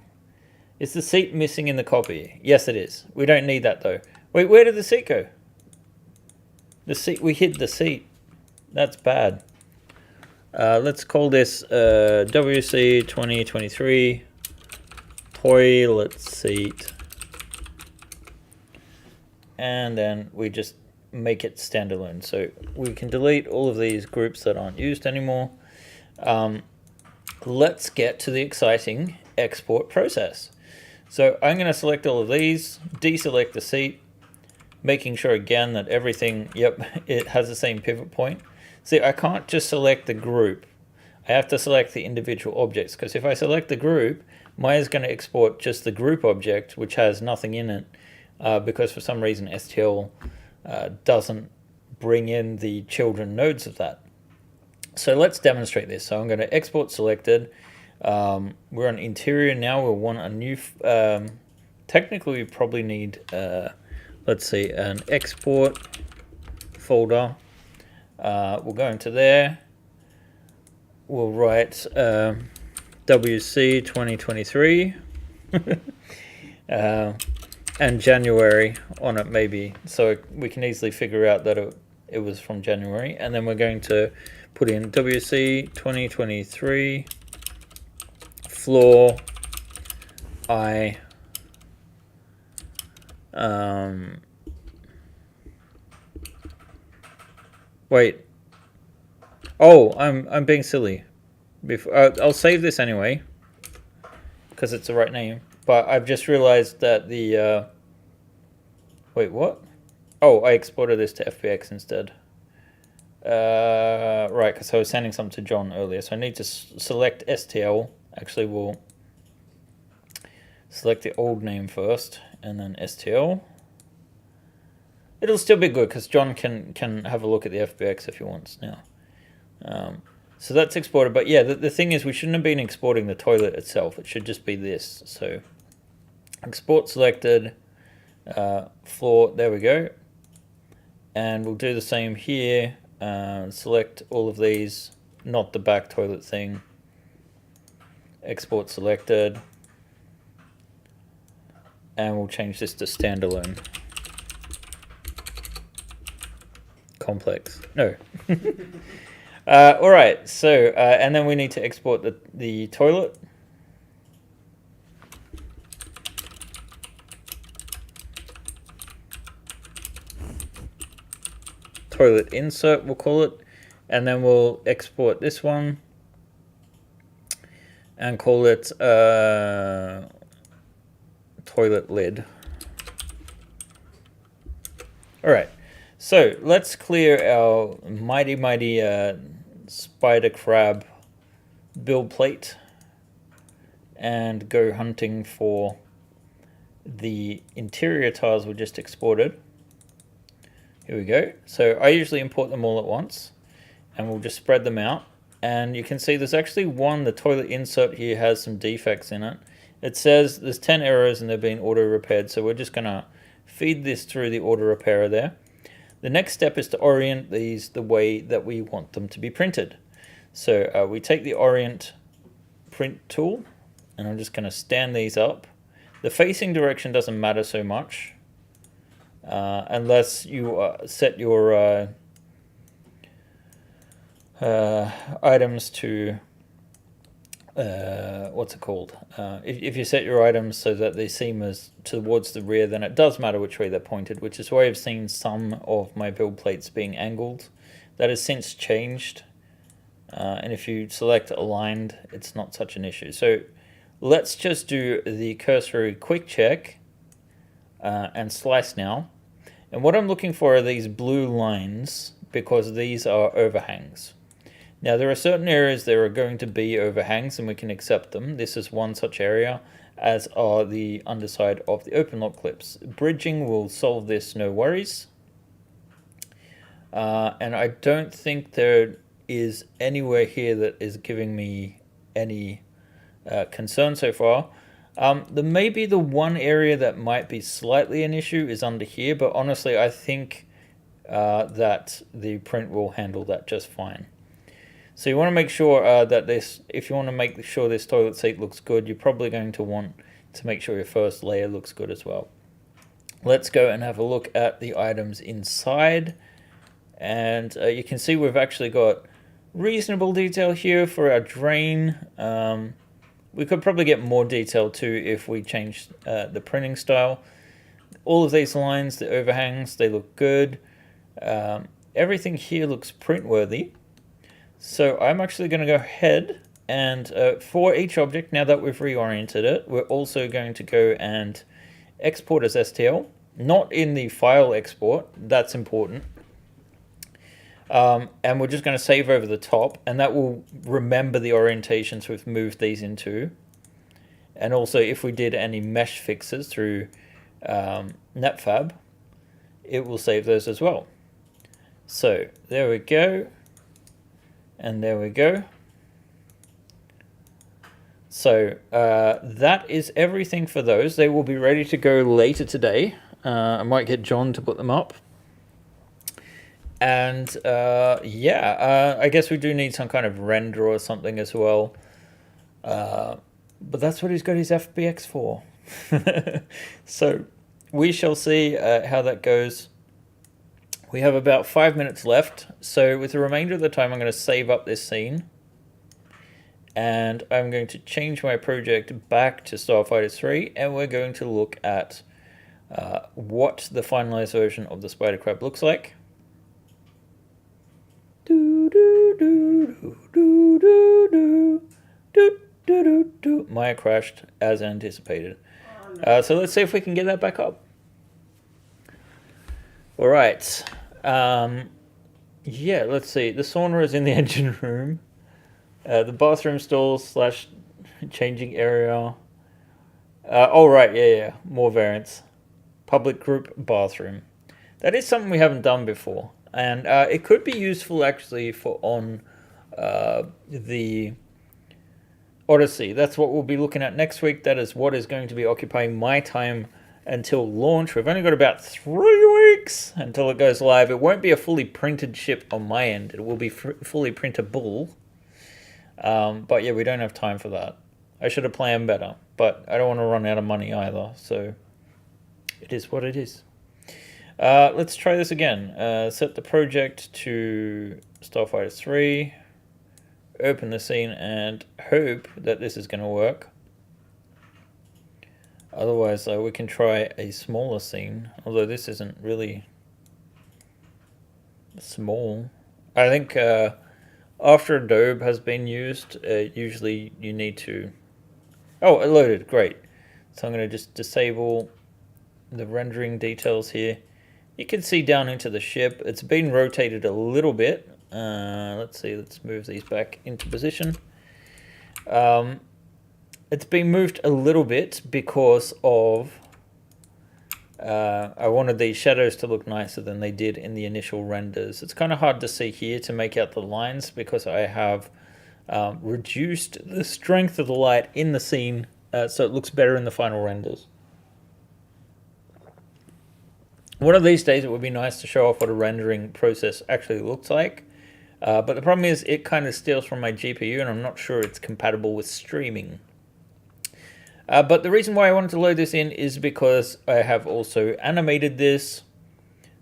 Is the seat missing in the copy? Yes, it is. We don't need that though. Wait, where did the seat go? The seat, we hid the seat. That's bad. Let's call this WC 2023 toilet seat. And then we just make it standalone. So we can delete all of these groups that aren't used anymore. Let's get to the exciting export process. So I'm going to select all of these, deselect the seat, making sure again that everything, yep, it has the same pivot point. See, I can't just select the group. I have to select the individual objects, because if I select the group, Maya's going to export just the group object, which has nothing in it, because for some reason STL doesn't bring in the children nodes of that. So let's demonstrate this. So I'm going to export selected. We're on interior now. We'll want a new, technically we probably need, let's see, an export folder. We'll go into there. We'll write WC 2023 and January on it maybe, so we can easily figure out that it was from January. And then we're going to put in WC 2023 floor I wait. Oh, I'm being silly. I'll save this anyway because it's the right name. But I've just realized that the wait, what? Oh, I exported this to FBX instead. Right, because I was sending something to John earlier, so I need to select STL. Actually, we'll select the old name first, and then STL. It'll still be good because John can have a look at the FBX if he wants now. So that's exported, but yeah, the thing is we shouldn't have been exporting the toilet itself. It should just be this. So export selected, floor, there we go. And we'll do the same here. Select all of these, not the back toilet thing. Export selected. And we'll change this to standalone. Complex. No. All right, so, and then we need to export the toilet. Toilet insert, we'll call it. And then we'll export this one. And call it toilet lid. All right. So let's clear our mighty Spidercrab build plate and go hunting for the interior tiles we just exported. Here we go. So I usually import them all at once and we'll just spread them out. And you can see there's actually one, the toilet insert here has some defects in it. It says there's 10 errors and they're being auto repaired. So we're just gonna feed this through the auto repairer there. The next step is to orient these the way that we want them to be printed. So we take the orient print tool and I'm just going to stand these up. The facing direction doesn't matter so much unless you set your items to what's it called? If you set your items so that they seem as towards the rear, then it does matter which way they're pointed, which is why I've seen some of my build plates being angled. That has since changed. And if you select aligned, it's not such an issue. So let's just do the cursory quick check and slice now. And what I'm looking for are these blue lines because these are overhangs. Now there are certain areas there are going to be overhangs and we can accept them. This is one such area, as are the underside of the open lock clips. Bridging will solve this, no worries. And I don't think there is anywhere here that is giving me any concern so far. There may be the one area that might be slightly an issue is under here, but honestly I think that the print will handle that just fine. So you want to make sure that this, if you want to make sure this toilet seat looks good, you're probably going to want to make sure your first layer looks good as well. Let's go and have a look at the items inside. And you can see we've actually got reasonable detail here for our drain. We could probably get more detail too if we change the printing style. All of these lines, the overhangs, they look good. Everything here looks print worthy. So I'm actually going to go ahead and for each object, now that we've reoriented it, we're also going to go and export as STL, not in the file export, that's important. And we're just going to save over the top, and that will remember the orientations we've moved these into. And also if we did any mesh fixes through NetFab, it will save those as well. So there we go. And there we go. So that is everything for those. They will be ready to go later today. I might get John to put them up. And yeah, I guess we do need some kind of render or something as well. But that's what he's got his FBX for. So we shall see how that goes. We have about 5 minutes left, so with the remainder of the time I'm going to save up this scene. And I'm going to change my project back to Starfighter 3, and we're going to look at what the finalized version of the Spidercrab looks like. Maya crashed as anticipated. So let's see if we can get that back up. All right. Yeah, let's see. The sauna is in the engine room. The bathroom stall / changing area. Oh, right, yeah. More variants. Public group bathroom. That is something we haven't done before. And it could be useful, actually, for on the Odyssey. That's what we'll be looking at next week. That is what is going to be occupying my time until launch. We've only got about 3 weeks until it goes live. It won't be a fully printed ship on my end. It will be fully printable. But yeah, we don't have time for that. I should have planned better, but I don't want to run out of money either. So it is what it is. Let's try this again. Set the project to Starfighter 3. Open the scene and hope that this is going to work. Otherwise, we can try a smaller scene, although this isn't really small. I think after Adobe has been used, usually you need to... Oh, it loaded, great. So I'm going to just disable the rendering details here. You can see down into the ship. It's been rotated a little bit. Let's see, let's move these back into position. It's been moved a little bit because of I wanted these shadows to look nicer than they did in the initial renders. It's kind of hard to see here to make out the lines because I have reduced the strength of the light in the scene so it looks better in the final renders. One of these days it would be nice to show off what a rendering process actually looks like. But the problem is it kind of steals from my GPU and I'm not sure it's compatible with streaming. But the reason why I wanted to load this in is because I have also animated this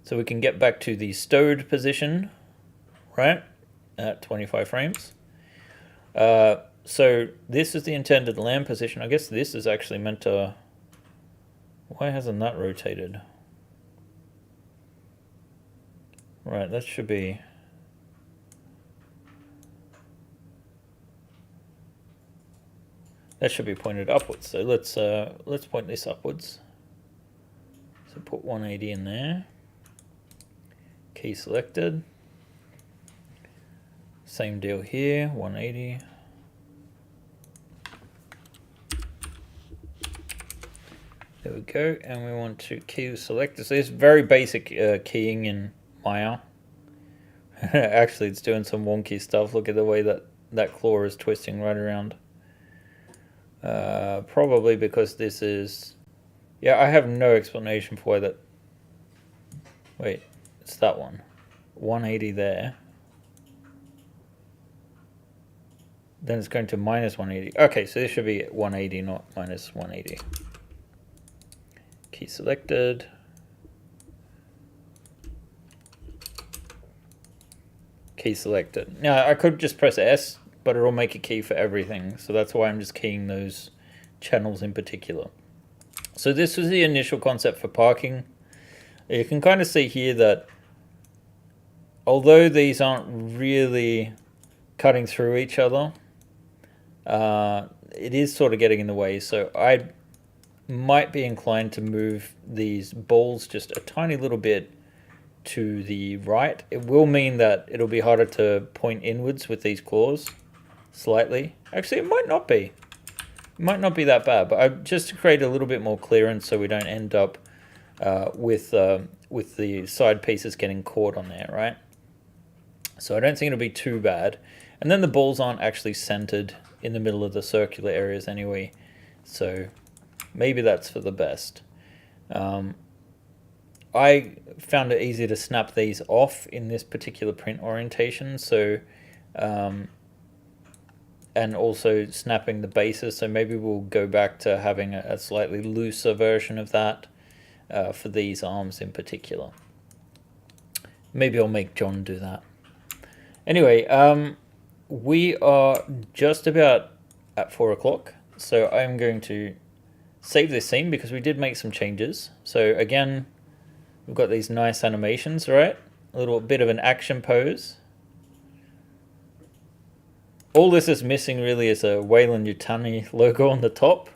so we can get back to the stowed position, right, at 25 frames. So this is the intended land position. I guess this is actually meant to... Why hasn't that rotated? Right, that should be... That should be pointed upwards. So let's point this upwards. So put 180 in there. Key selected. Same deal here, 180. There we go, and we want to key select. So it's very basic keying in Maya. Actually, it's doing some wonky stuff. Look at the way that claw is twisting right around. Probably because this is... Yeah, I have no explanation for why that... Wait, it's that one. 180 there. Then it's going to minus 180. Okay, so this should be 180, not minus 180. Key selected. Key selected. Now, I could just press S, but it'll make a key for everything. So that's why I'm just keying those channels in particular. So this was the initial concept for parking. You can kind of see here that although these aren't really cutting through each other, it is sort of getting in the way. So I might be inclined to move these balls just a tiny little bit to the right. It will mean that it'll be harder to point inwards with these claws. Slightly. Actually, it might not be. It might not be that bad, but just to create a little bit more clearance so we don't end up with the side pieces getting caught on there, right? So I don't think it'll be too bad. And then the balls aren't actually centered in the middle of the circular areas anyway, so maybe that's for the best. I found it easy to snap these off in this particular print orientation, so and also snapping the bases, so maybe we'll go back to having a slightly looser version of that for these arms in particular. Maybe I'll make John do that. Anyway, we are just about at 4 o'clock, so I'm going to save this scene because we did make some changes. So again, we've got these nice animations, right? A little bit of an action pose. All this is missing really is a Weyland Yutani logo on the top.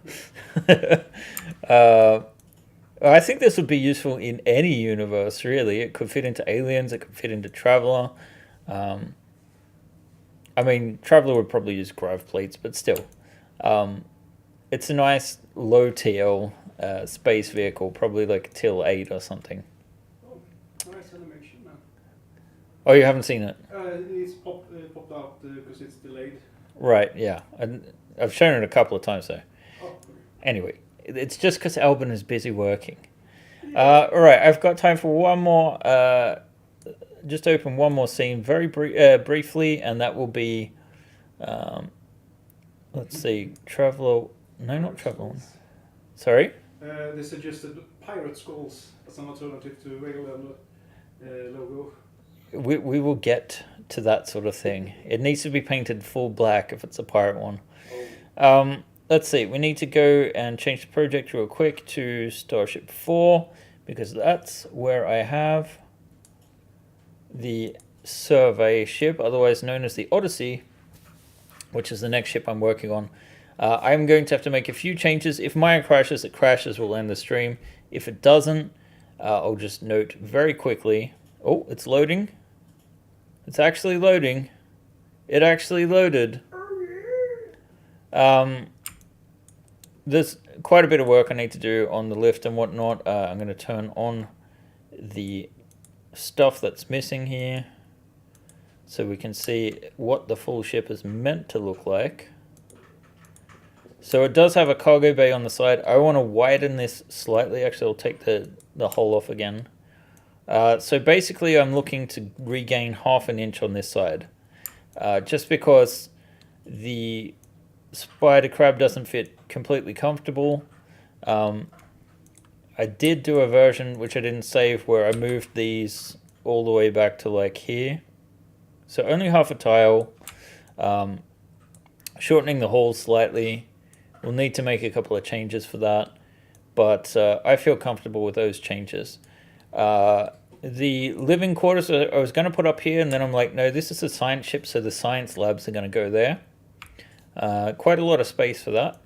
I think this would be useful in any universe, really. It could fit into Aliens, it could fit into Traveller. I mean, Traveller would probably use grav plates, but still. it's a nice low TL space vehicle, probably like TL 8 or something. Oh, nice animation, man. Oh, you haven't seen it? It's popped out because it's delayed. Right, yeah. I've shown it a couple of times though. Oh, okay. Anyway, it's just because Albin is busy working. All right, I've got time for one more. Just open one more scene very briefly, and that will be, let's see, Traveler. No, not Traveler. Sorry? They suggested pirate skulls as an alternative to regular logo. We will get to that sort of thing. It needs to be painted full black if it's a pirate one. Oh. Let's see, we need to go and change the project real quick to Starship 4, because that's where I have the survey ship, otherwise known as the Odyssey, which is the next ship I'm working on. I'm going to have to make a few changes. If Maya crashes, it crashes, we'll end the stream. If it doesn't, I'll just note very quickly. Oh, it's loading. It's actually loading. It actually loaded. There's quite a bit of work I need to do on the lift and whatnot. I'm going to turn on the stuff that's missing here so we can see what the full ship is meant to look like. So it does have a cargo bay on the side. I want to widen this slightly. Actually, I'll take the hole off again. So basically I'm looking to regain half an inch on this side. Just because the Spidercrab doesn't fit completely comfortable. I did do a version which I didn't save where I moved these all the way back to like here. So only half a tile. Shortening the hole slightly. We'll need to make a couple of changes for that. But I feel comfortable with those changes. The living quarters I was going to put up here, and then I'm like, no, this is a science ship, so the science labs are going to go there. Quite a lot of space for that.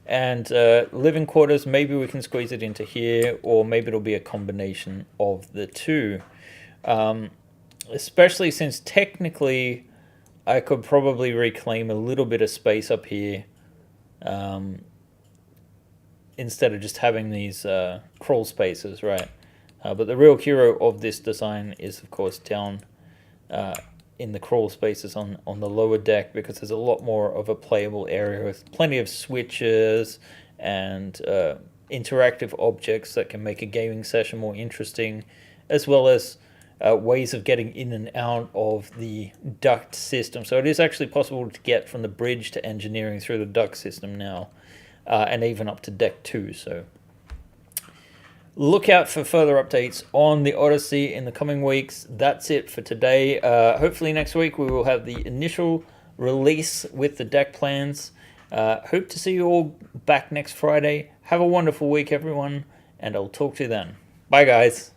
And living quarters, maybe we can squeeze it into here, or maybe it'll be a combination of the two. Especially since technically I could probably reclaim a little bit of space up here instead of just having these crawl spaces, right? But the real hero of this design is, of course, down in the crawl spaces on the lower deck, because there's a lot more of a playable area with plenty of switches and interactive objects that can make a gaming session more interesting, as well as ways of getting in and out of the duct system. So it is actually possible to get from the bridge to engineering through the duct system now, and even up to deck 2. So look out for further updates on the Odyssey in the coming weeks. That's it for today. Hopefully next week we will have the initial release with the deck plans. Hope to see you all back next Friday. Have a wonderful week, everyone, and I'll talk to you then. Bye, guys.